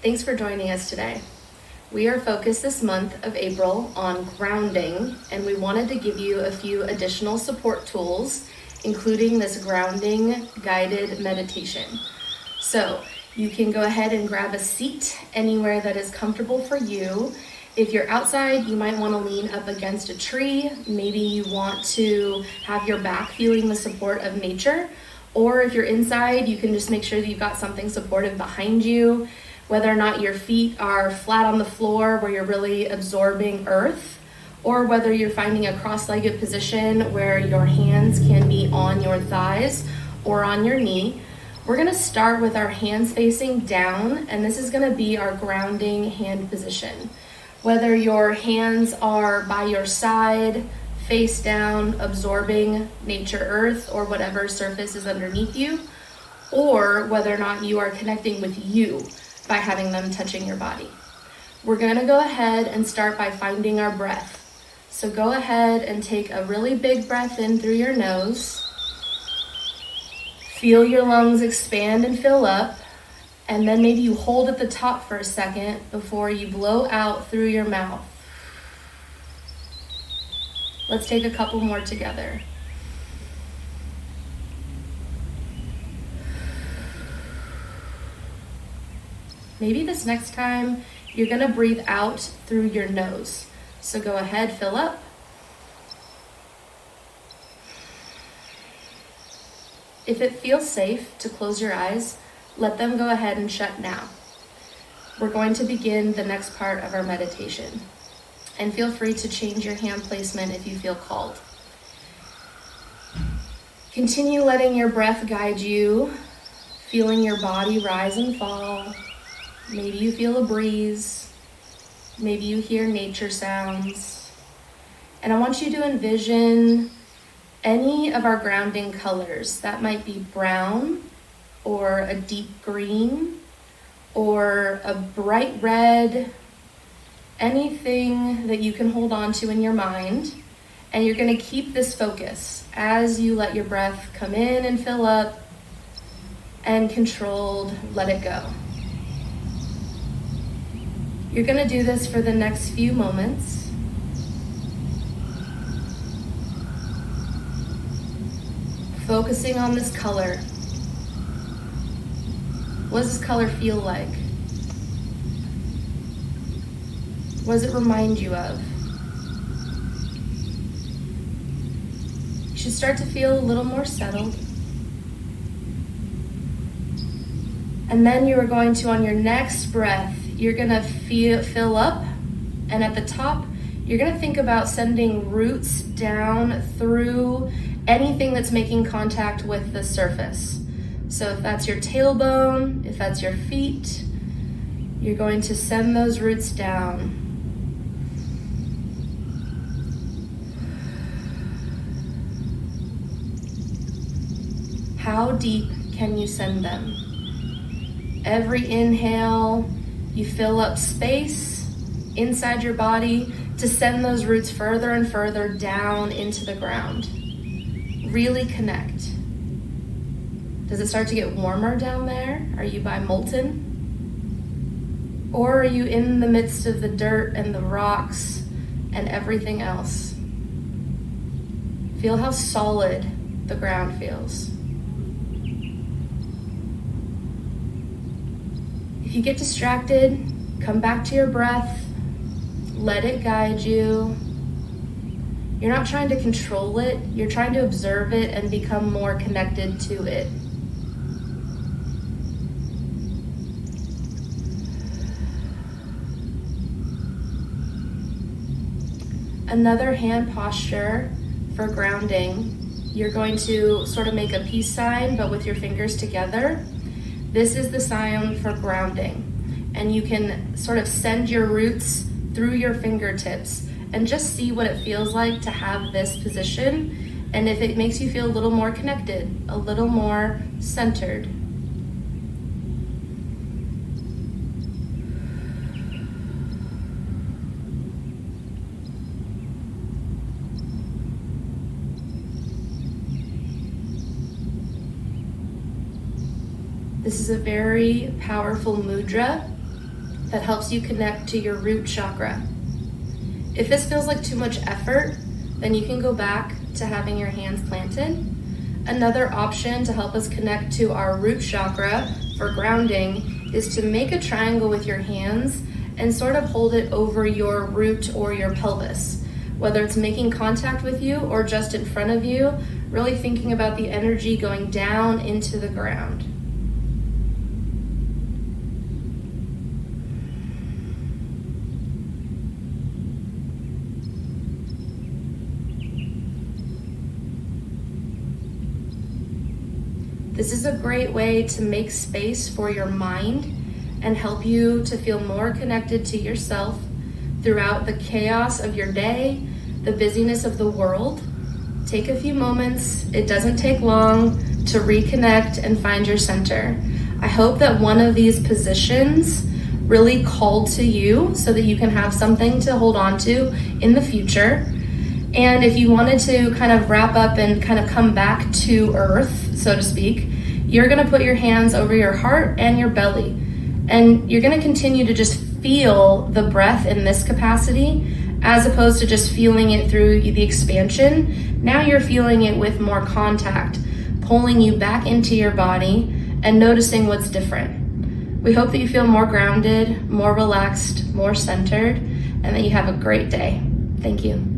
Thanks for joining us today. We are focused this month of April on grounding, and we wanted to give you a few additional support tools, including this grounding guided meditation. So you can go ahead and grab a seat anywhere that is comfortable for you. If you're outside, you might want to lean up against a tree. Maybe you want to have your back feeling the support of nature. Or if you're inside, you can just make sure that you've got something supportive behind you, whether or not your feet are flat on the floor where you're really absorbing earth, or whether you're finding a cross-legged position where your hands can be on your thighs or on your knee. We're gonna start with our hands facing down, and this is gonna be our grounding hand position. Whether your hands are by your side, face down, absorbing nature earth or whatever surface is underneath you, or whether or not you are connecting with you by having them touching your body. We're gonna go ahead and start by finding our breath. So go ahead and take a really big breath in through your nose. Feel your lungs expand and fill up, and then maybe you hold at the top for a second before you blow out through your mouth. Let's take a couple more together. Maybe this next time you're gonna breathe out through your nose. So go ahead, fill up. If it feels safe to close your eyes, let them go ahead and shut now. We're going to begin the next part of our meditation. And feel free to change your hand placement if you feel called. Continue letting your breath guide you, feeling your body rise and fall. Maybe you feel a breeze. Maybe you hear nature sounds. And I want you to envision any of our grounding colors. That might be brown, or a deep green, or a bright red, anything that you can hold on to in your mind. And you're gonna keep this focus as you let your breath come in and fill up, and controlled, let it go. You're gonna do this for the next few moments. Focusing on this color. What does this color feel like? What does it remind you of? You should start to feel a little more settled. And then you are going to, on your next breath, you're gonna fill up, and at the top, you're gonna think about sending roots down through anything that's making contact with the surface. So if that's your tailbone, if that's your feet, you're going to send those roots down. How deep can you send them? Every inhale, you fill up space inside your body to send those roots further and further down into the ground. Really connect. Does it start to get warmer down there? Are you by molten? Or are you in the midst of the dirt and the rocks and everything else? Feel how solid the ground feels. If you get distracted, come back to your breath, let it guide you. You're not trying to control it, you're trying to observe it and become more connected to it. Another hand posture for grounding. You're going to sort of make a peace sign, but with your fingers together. This is the sign for grounding. And you can sort of send your roots through your fingertips and just see what it feels like to have this position. And if it makes you feel a little more connected, a little more centered. This is a very powerful mudra that helps you connect to your root chakra. If this feels like too much effort, then you can go back to having your hands planted. Another option to help us connect to our root chakra for grounding is to make a triangle with your hands and sort of hold it over your root or your pelvis. Whether it's making contact with you or just in front of you, really thinking about the energy going down into the ground. This is a great way to make space for your mind and help you to feel more connected to yourself throughout the chaos of your day, the busyness of the world. Take a few moments, it doesn't take long, to reconnect and find your center. I hope that one of these positions really called to you so that you can have something to hold on to in the future. And if you wanted to kind of wrap up and kind of come back to earth, so to speak, you're gonna put your hands over your heart and your belly. And you're gonna continue to just feel the breath in this capacity as opposed to just feeling it through the expansion. Now you're feeling it with more contact, pulling you back into your body and noticing what's different. We hope that you feel more grounded, more relaxed, more centered, and that you have a great day. Thank you.